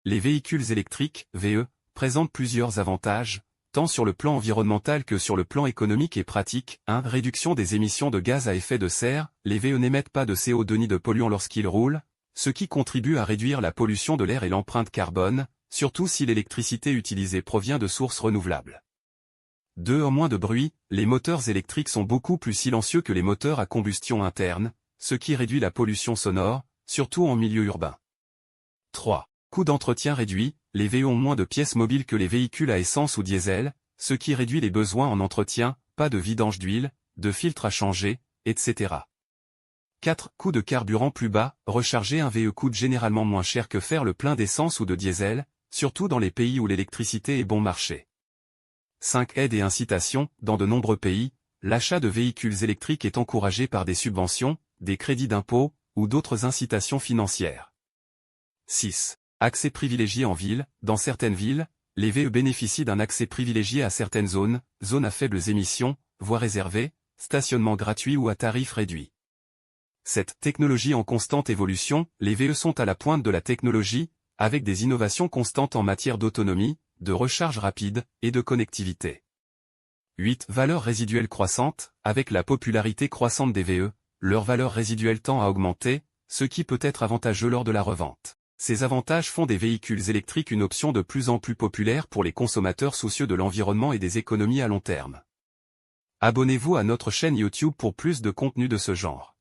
Les véhicules électriques, VE, présentent plusieurs avantages, tant sur le plan environnemental que sur le plan économique et pratique. 1. Réduction des émissions de gaz à effet de serre. Les VE n'émettent pas de CO2 ni de polluants lorsqu'ils roulent, ce qui contribue à réduire la pollution de l'air et l'empreinte carbone, surtout si l'électricité utilisée provient de sources renouvelables. 2. En moins de bruit, les moteurs électriques sont beaucoup plus silencieux que les moteurs à combustion interne, ce qui réduit la pollution sonore, surtout en milieu urbain. 3. Coût d'entretien réduit, les VE ont moins de pièces mobiles que les véhicules à essence ou diesel, ce qui réduit les besoins en entretien, pas de vidange d'huile, de filtres à changer, etc. 4. Coût de carburant plus bas, recharger un VE coûte généralement moins cher que faire le plein d'essence ou de diesel, surtout dans les pays où l'électricité est bon marché. 5. Aides et incitations, dans de nombreux pays, l'achat de véhicules électriques est encouragé par des subventions, des crédits d'impôt, ou d'autres incitations financières. 6. Accès privilégié en ville, dans certaines villes, les VE bénéficient d'un accès privilégié à certaines zones, zones à faibles émissions, voies réservées, stationnement gratuit ou à tarif réduit. 7. Technologie en constante évolution, les VE sont à la pointe de la technologie, avec des innovations constantes en matière d'autonomie, de recharge rapide, et de connectivité. 8. Valeur résiduelle croissante, avec la popularité croissante des VE, leur valeur résiduelle tend à augmenter, ce qui peut être avantageux lors de la revente. Ces avantages font des véhicules électriques une option de plus en plus populaire pour les consommateurs soucieux de l'environnement et des économies à long terme. Abonnez-vous à notre chaîne YouTube pour plus de contenu de ce genre.